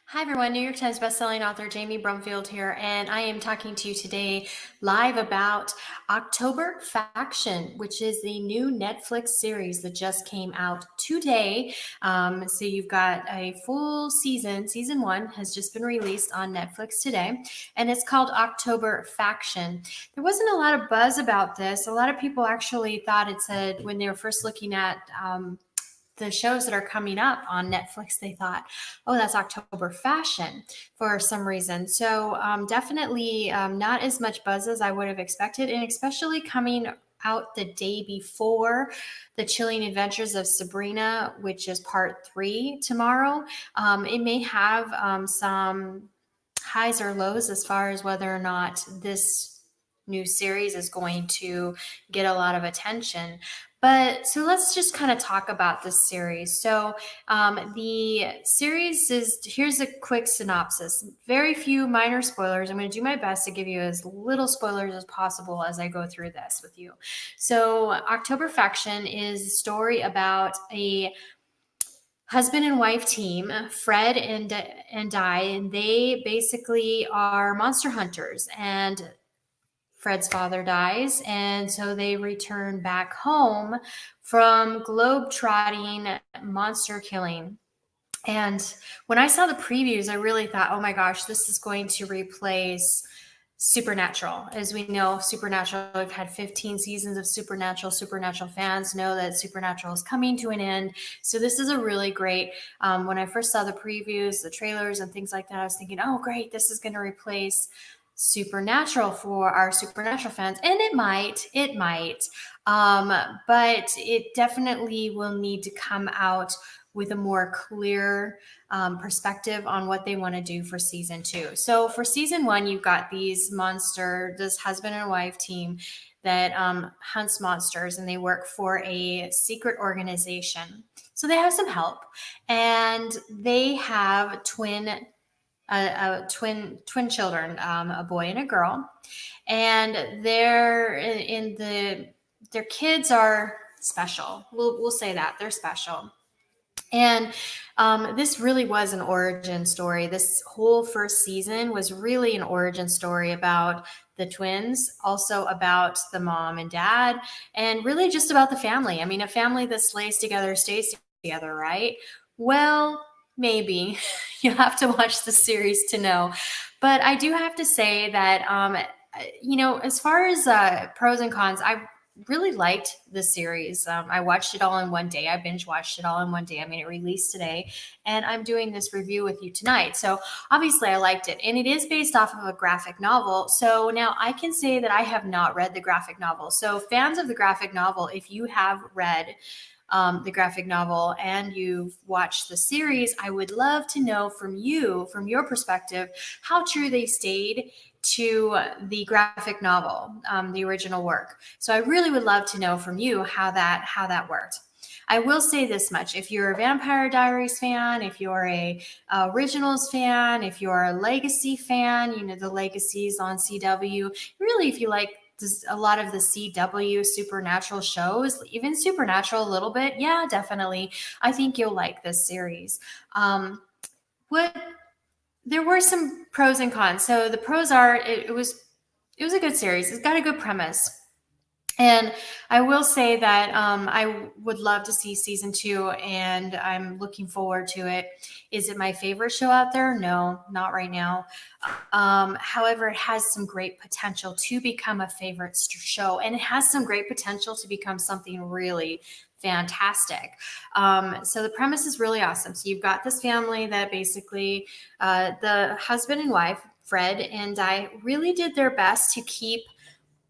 Hi, everyone. New York Times bestselling author Jamie Brumfield here, and I am talking to you today live about October Faction, which is the new Netflix series that just came out today. So you've got a full season. Season one has just been released on Netflix today, and it's called October Faction. There wasn't a lot of buzz about this. A lot of people actually thought it said when they were first looking at the shows that are coming up on Netflix, they thought, oh, that's October Fashion for some reason. So definitely not as much buzz as I would have expected, and especially coming out the day before the Chilling Adventures of Sabrina, which is part 3 tomorrow. It may have some highs or lows as far as whether or not this new series is going to get a lot of attention. But so let's just kind of talk about this series. So, the series is here's a quick synopsis. Very few minor spoilers. I'm going to do my best to give you as little spoilers as possible as I go through this with you. So, October Faction is a story about a husband and wife team, Fred and Di, and they basically are monster hunters. And Fred's father dies, and so they return back home from globe-trotting monster killing. And when I saw the previews, I really thought, oh my gosh, this is going to replace Supernatural. As we know, Supernatural, we've had 15 seasons of Supernatural. Supernatural fans know that Supernatural is coming to an end. So this is a really great, when I first saw the previews, the trailers and things like that, I was thinking, oh great, this is going to replace Supernatural for our Supernatural fans. And it might. Um, but it definitely will need to come out with a more clear perspective on what they want to do for season 2. So for season 1, you've got this husband and wife team that hunts monsters, and they work for a secret organization. So they have some help, and they have twin children, a boy and a girl, and their kids are special. We'll say that they're special. And this really was an origin story. This whole first season was really an origin story about the twins, also about the mom and dad, and really just about the family. I mean, a family that slays together stays together, right? Well, maybe. You have to watch the series to know. But I do have to say that, as far as pros and cons, I really liked the series. I watched it all in one day. I binge watched it all in one day. I mean, it released today, and I'm doing this review with you tonight. So obviously, I liked it, and it is based off of a graphic novel. So now I can say that I have not read the graphic novel. So fans of the graphic novel, if you have read the graphic novel and you've watched the series, I would love to know from you, from your perspective, how true they stayed to the graphic novel, the original work. So I really would love to know from you how that worked. I will say this much: if you're a Vampire Diaries fan, if you're a Originals fan, if you're a Legacy fan, the Legacies on CW. Really, if you like a lot of the CW Supernatural shows, even Supernatural a little bit, yeah, definitely. I think you'll like this series. What There were some pros and cons. So the pros are it was a good series. It's got a good premise. And I will say that I would love to see season 2, and I'm looking forward to it. Is it my favorite show out there? No, not right now. However, it has some great potential to become a favorite show, and it has some great potential to become something really fantastic. So the premise is really awesome. So you've got this family that basically the husband and wife, Fred and I, really did their best to keep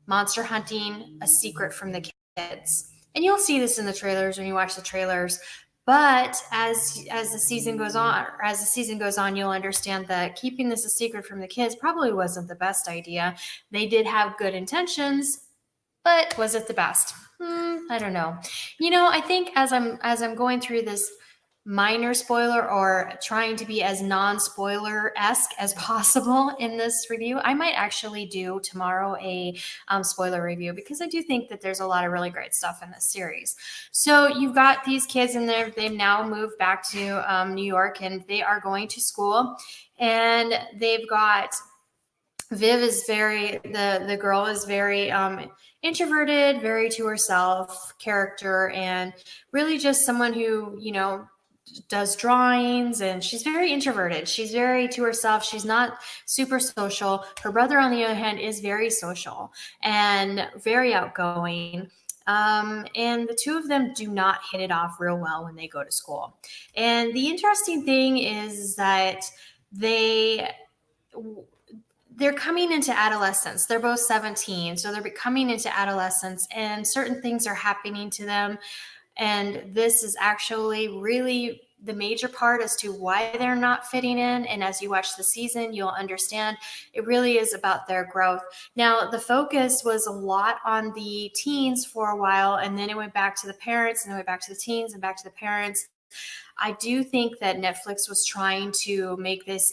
monster hunting a secret from the kids. And you'll see this in the trailers when you watch the trailers. But as the season goes on, you'll understand that keeping this a secret from the kids probably wasn't the best idea. They did have good intentions, but was it the best? I don't know. I think as I'm going through this minor spoiler or trying to be as non-spoiler-esque as possible in this review. I might actually do tomorrow a spoiler review because I do think that there's a lot of really great stuff in this series. So you've got these kids and they've now moved back to New York and they are going to school, and they've got Viv is the girl is very introverted, very to herself character, and really just someone who, does drawings, and she's very introverted. She's very to herself. She's not super social. Her brother, on the other hand, is very social and very outgoing. And the two of them do not hit it off real well when they go to school. And the interesting thing is that they're coming into adolescence. They're both 17, so they're coming into adolescence, and certain things are happening to them. And this is actually really the major part as to why they're not fitting in. And as you watch the season, you'll understand it really is about their growth. Now, the focus was a lot on the teens for a while, and then it went back to the parents, and then went back to the teens and back to the parents. I do think that Netflix was trying to make this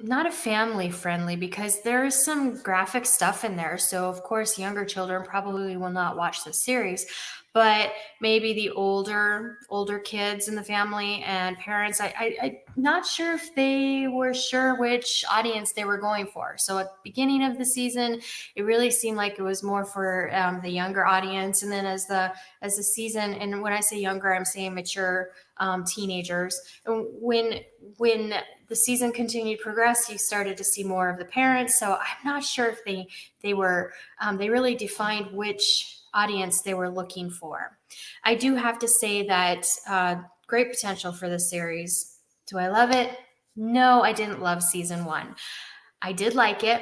not a family friendly, because there's some graphic stuff in there. So of course, younger children probably will not watch this series, but maybe the older kids in the family and parents, I'm not sure if they were sure which audience they were going for. So at the beginning of the season, it really seemed like it was more for the younger audience. And then as the season, and when I say younger, I'm saying mature teenagers. And when the season continued to progress, you started to see more of the parents. So I'm not sure if they really defined which audience they were looking for. I do have to say that great potential for this series. Do I love it? No, I didn't love season 1. I did like it.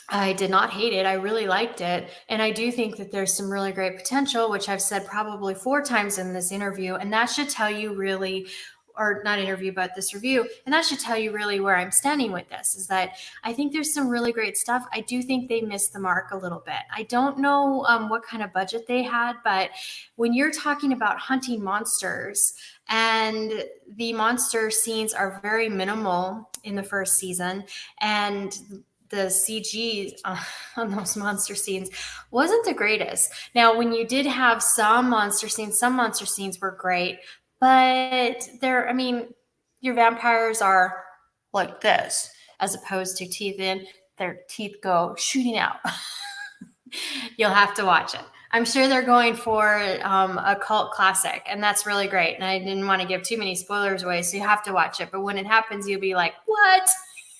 I did not hate it. I really liked it. And I do think that there's some really great potential, which I've said probably 4 times in this interview. And that should tell you really, or not interview, but this review. And that should tell you really where I'm standing with this, is that I think there's some really great stuff. I do think they missed the mark a little bit. I don't know what kind of budget they had, but when you're talking about hunting monsters, and the monster scenes are very minimal in the first season, and the CG on those monster scenes wasn't the greatest. Now, when you did have some monster scenes were great, but your vampires are like this, as opposed to teeth in, their teeth go shooting out. You'll have to watch it. I'm sure they're going for a cult classic, and that's really great. And I didn't want to give too many spoilers away, so you have to watch it. But when it happens, you'll be like, what?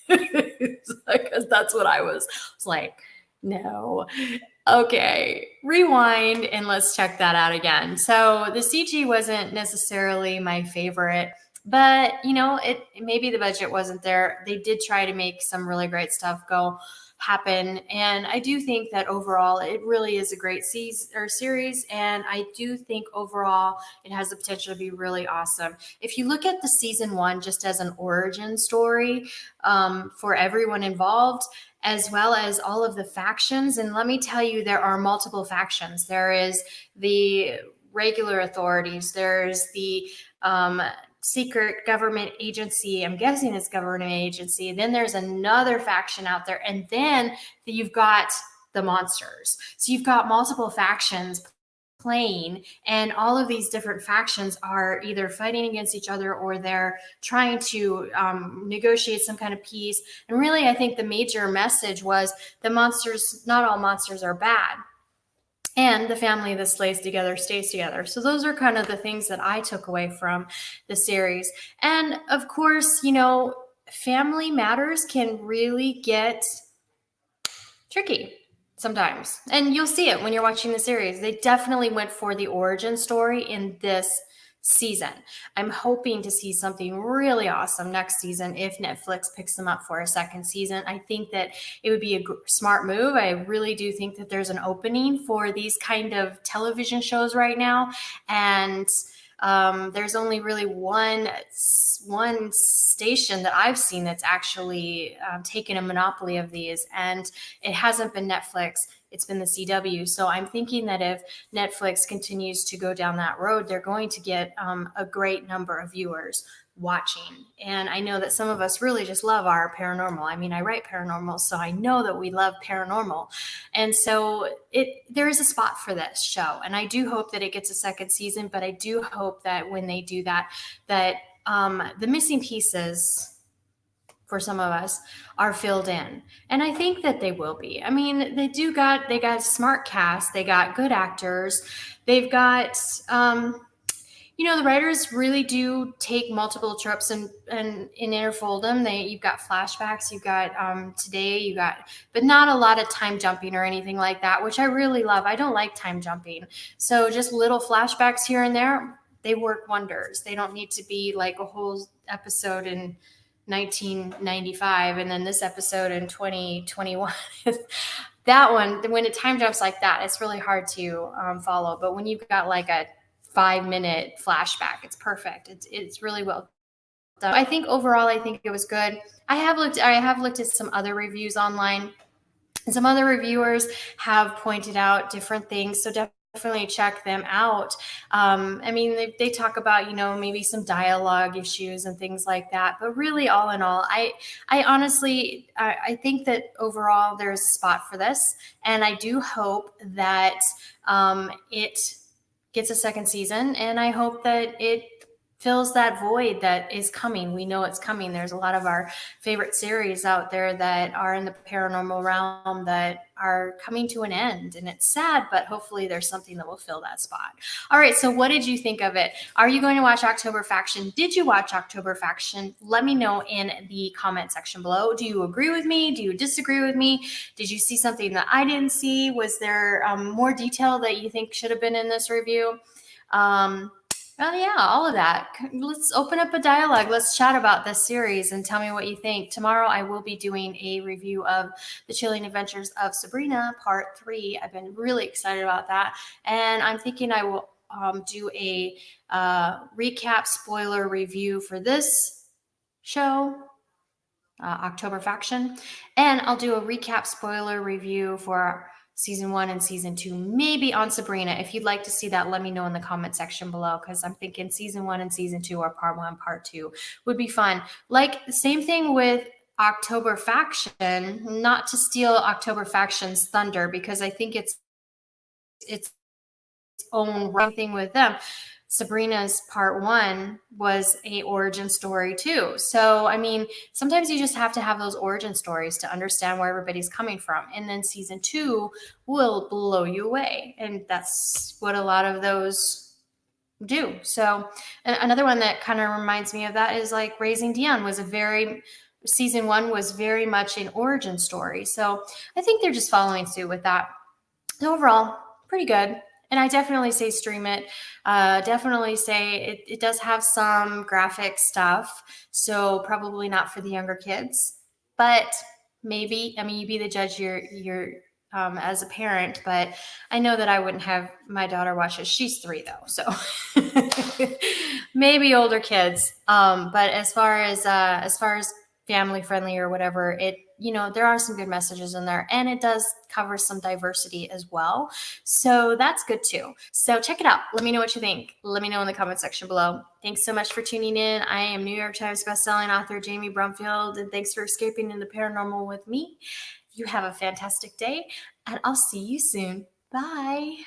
Because that's what I was like, no. Okay, rewind and let's check that out again. So the CG wasn't necessarily my favorite, but maybe the budget wasn't there. They did try to make some really great stuff happen, and I do think that overall it really is a great series, and I do think overall it has the potential to be really awesome. If you look at the season 1 just as an origin story for everyone involved, as well as all of the factions, and let me tell you, there are multiple factions. There is the regular authorities, there's the secret government agency. I'm guessing it's government agency. Then there's another faction out there. And then you've got the monsters. So you've got multiple factions playing, and all of these different factions are either fighting against each other or they're trying to negotiate some kind of peace. And really, I think the major message was not all monsters are bad. And the family that stays together. So those are kind of the things that I took away from the series. And of course, family matters can really get tricky sometimes. And you'll see it when you're watching the series. They definitely went for the origin story in this season. I'm hoping to see something really awesome next season if Netflix picks them up for a second season. I think that it would be a smart move. I really do think that there's an opening for these kind of television shows right now, and there's only really one station that I've seen that's actually taken a monopoly of these, and it hasn't been Netflix. it's been the CW. So I'm thinking that if Netflix continues to go down that road, they're going to get a great number of viewers watching. And I know that some of us really just love our paranormal. I mean, I write paranormal, so I know that we love paranormal. And so there is a spot for this show. And I do hope that it gets a second season, but I do hope that when they do that, that the missing pieces for some of us are filled in. And I think that they will be. I mean, they got a smart cast, they got good actors, they've got the writers really do take multiple tropes and interfold them. You've got flashbacks, you've got today, but not a lot of time jumping or anything like that, which I really love. I don't like time jumping. So just little flashbacks here and there, they work wonders. They don't need to be like a whole episode in 1995 and then this episode in 2021. That one, when it time jumps like that, it's really hard to follow. But when you've got like a 5-minute flashback, it's perfect. It's really well done. I think overall, I think it was good. I have looked at some other reviews online, and some other reviewers have pointed out different things. So definitely check them out. I mean, they talk about, maybe some dialogue issues and things like that. But really, all in all, I honestly, I think that overall there's a spot for this. And I do hope that it gets a second season. And I hope that it fills that void that is coming. We know it's coming. There's a lot of our favorite series out there that are in the paranormal realm that are coming to an end. And it's sad, but hopefully there's something that will fill that spot. All right, so what did you think of it? Are you going to watch October Faction? Did you watch October Faction? Let me know in the comment section below. Do you agree with me? Do you disagree with me? Did you see something that I didn't see? Was there more detail that you think should have been in this review? Oh yeah, all of that. Let's open up a dialogue. Let's chat about this series and tell me what you think. Tomorrow I will be doing a review of The Chilling Adventures of Sabrina Part 3. I've been really excited about that. And I'm thinking I will do a recap spoiler review for this show, October Faction. And I'll do a recap spoiler review for season 1 and season 2, maybe on Sabrina. If you'd like to see that, let me know in the comment section below, because I'm thinking season 1 and season 2, or part 1, part 2 would be fun. Like the same thing with October Faction, not to steal October Faction's thunder, because I think it's own thing with them. Sabrina's part 1 was a origin story too. So, I mean, sometimes you just have to have those origin stories to understand where everybody's coming from. And then season 2 will blow you away. And that's what a lot of those do. So another one that kind of reminds me of that is like Raising Dion season 1 was very much an origin story. So I think they're just following suit with that. Overall, pretty good. And I definitely say stream it. Definitely say it does have some graphic stuff, so probably not for the younger kids. But maybe, I mean, you be the judge. You're as a parent, but I know that I wouldn't have my daughter watch it. She's 3 though, so maybe older kids. But as far as family friendly or whatever, there are some good messages in there, and it does cover some diversity as well. So that's good too. So check it out. Let me know what you think. Let me know in the comment section below. Thanks so much for tuning in. I am New York Times bestselling author Jamie Brumfield, and thanks for escaping into paranormal with me. You have a fantastic day, and I'll see you soon. Bye.